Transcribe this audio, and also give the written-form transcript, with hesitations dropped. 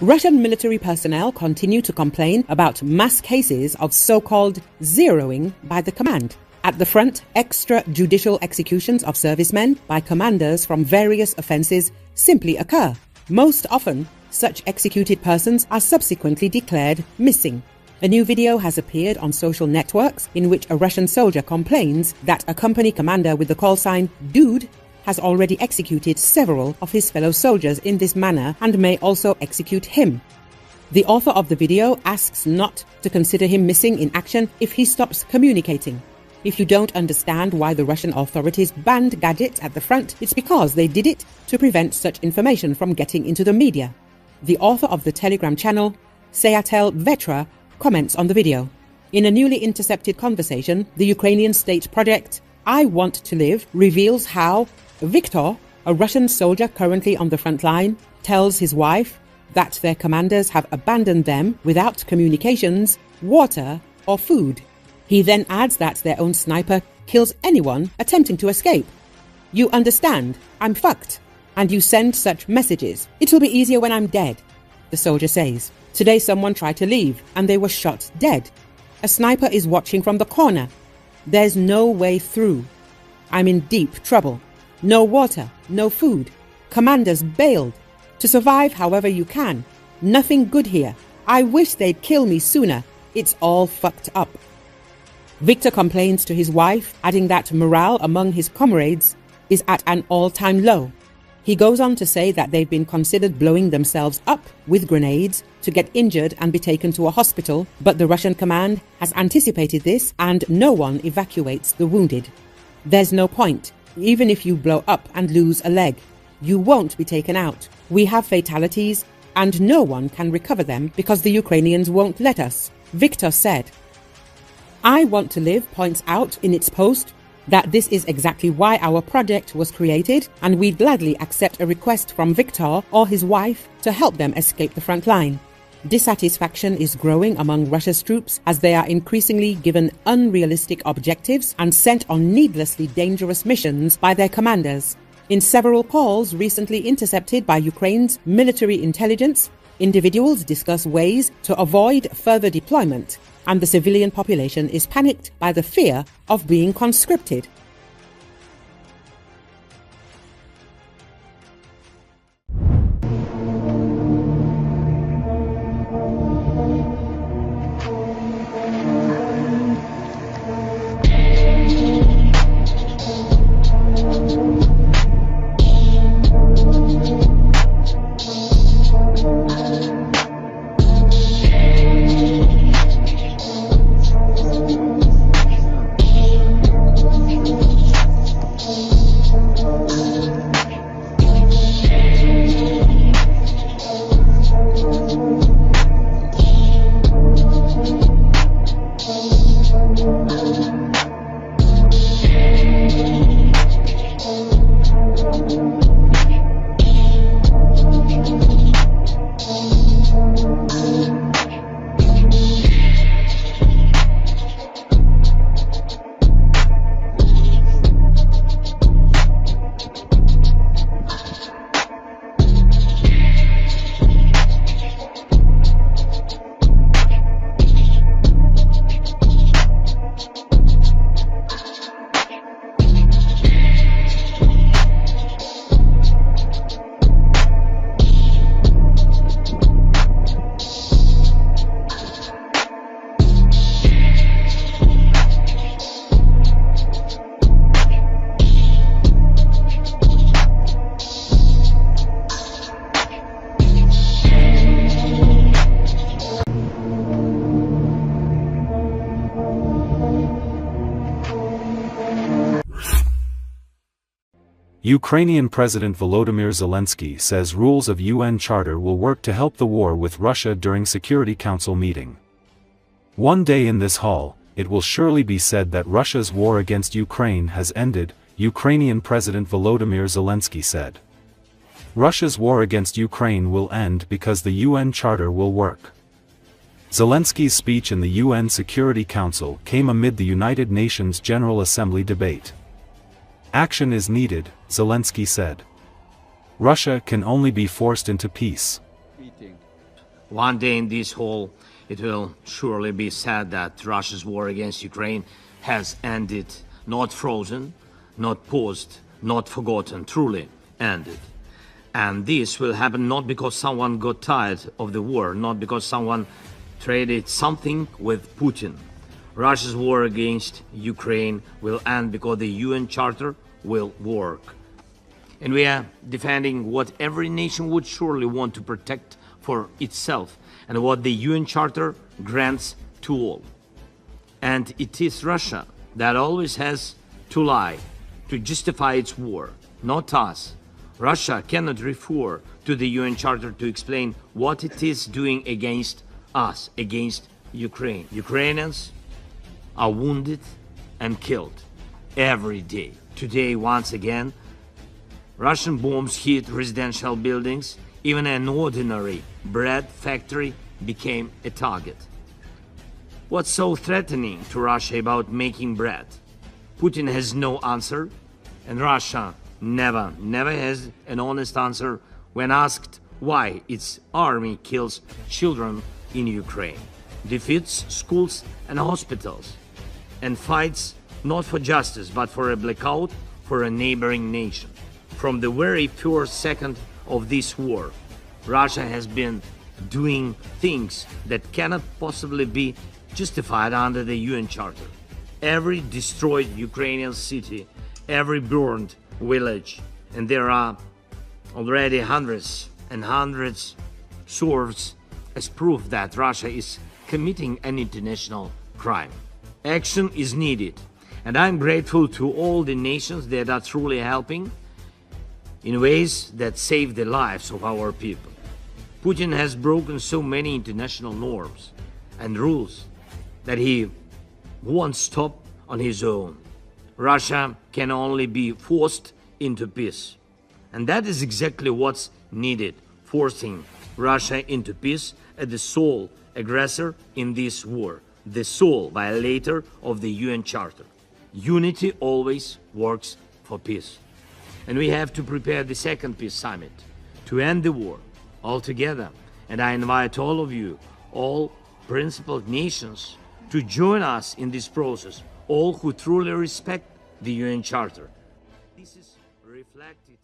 Russian military personnel continue to complain about mass cases of so-called zeroing by the command. At the front, extrajudicial executions of servicemen by commanders from various offences simply occur. Most often, such executed persons are subsequently declared missing. A new video has appeared on social networks in which a Russian soldier complains that a company commander with the call sign Dude has already executed several of his fellow soldiers in this manner and may also execute him. The author of the video asks not to consider him missing in action if he stops communicating. If you don't understand why the Russian authorities banned gadgets at the front, it's because they did it to prevent such information from getting into the media. The author of the Telegram channel, Seatel Vetra, comments on the video. In a newly intercepted conversation, the Ukrainian state project I Want to Live reveals how Viktor, a Russian soldier currently on the front line, tells his wife that their commanders have abandoned them without communications, water, or food. He then adds that their own sniper kills anyone attempting to escape. You understand, I'm fucked. And you send such messages. It'll be easier when I'm dead, the soldier says. Today someone tried to leave and they were shot dead. A sniper is watching from the corner. There's no way through. I'm in deep trouble. No water, no food. Commanders bailed. To survive however you can. Nothing good here. I wish they'd kill me sooner. It's all fucked up. Victor complains to his wife, adding that morale among his comrades is at an all-time low. He goes on to say that they've been considered blowing themselves up with grenades to get injured and be taken to a hospital, but the Russian command has anticipated this and no one evacuates the wounded. There's no point. Even if you blow up and lose a leg, you won't be taken out. We have fatalities and no one can recover them because the Ukrainians won't let us, Victor said. I Want to Live points out in its post that this is exactly why our project was created and we'd gladly accept a request from Viktor or his wife to help them escape the front line. Dissatisfaction is growing among Russia's troops as they are increasingly given unrealistic objectives and sent on needlessly dangerous missions by their commanders. In several calls recently intercepted by Ukraine's military intelligence, individuals discuss ways to avoid further deployment, and the civilian population is panicked by the fear of being conscripted. Ukrainian President Volodymyr Zelensky says rules of UN Charter will work to help the war with Russia during Security Council meeting. One day in this hall, it will surely be said that Russia's war against Ukraine has ended, Ukrainian President Volodymyr Zelensky said. Russia's war against Ukraine will end because the UN Charter will work. Zelensky's speech in the UN Security Council came amid the United Nations General Assembly debate. Action is needed, Zelensky said. Russia can only be forced into peace. One day in this hall, it will surely be said that Russia's war against Ukraine has ended, not frozen, not paused, not forgotten, truly ended. And this will happen not because someone got tired of the war, not because someone traded something with Putin. Russia's war against Ukraine will end because the UN Charter will work. And we are defending what every nation would surely want to protect for itself, and what the UN Charter grants to all. And it is Russia that always has to lie to justify its war, not us. Russia cannot refer to the UN Charter to explain what it is doing against us, against Ukraine. Ukrainians are wounded and killed every day. Today, once again, Russian bombs hit residential buildings. Even an ordinary bread factory became a target. What's so threatening to Russia about making bread? Putin has no answer, and Russia never has an honest answer when asked why its army kills children in Ukraine, defeats schools and hospitals, and fights not for justice but for a blackout for a neighboring nation. From the very first second of this war, Russia has been doing things that cannot possibly be justified under the UN Charter. Every destroyed Ukrainian city, every burned village, and there are already hundreds and hundreds serves as proof that Russia is committing an international crime. Action is needed, and I'm grateful to all the nations that are truly helping in ways that save the lives of our people. Putin has broken so many international norms and rules that he won't stop on his own. Russia can only be forced into peace. And that is exactly what's needed, forcing Russia into peace as the sole aggressor in this war, the sole violator of the UN Charter. Unity always works for peace. And we have to prepare the second peace summit to end the war altogether. And I invite all of you, all principled nations, to join us in this process, all who truly respect the UN Charter. This is reflected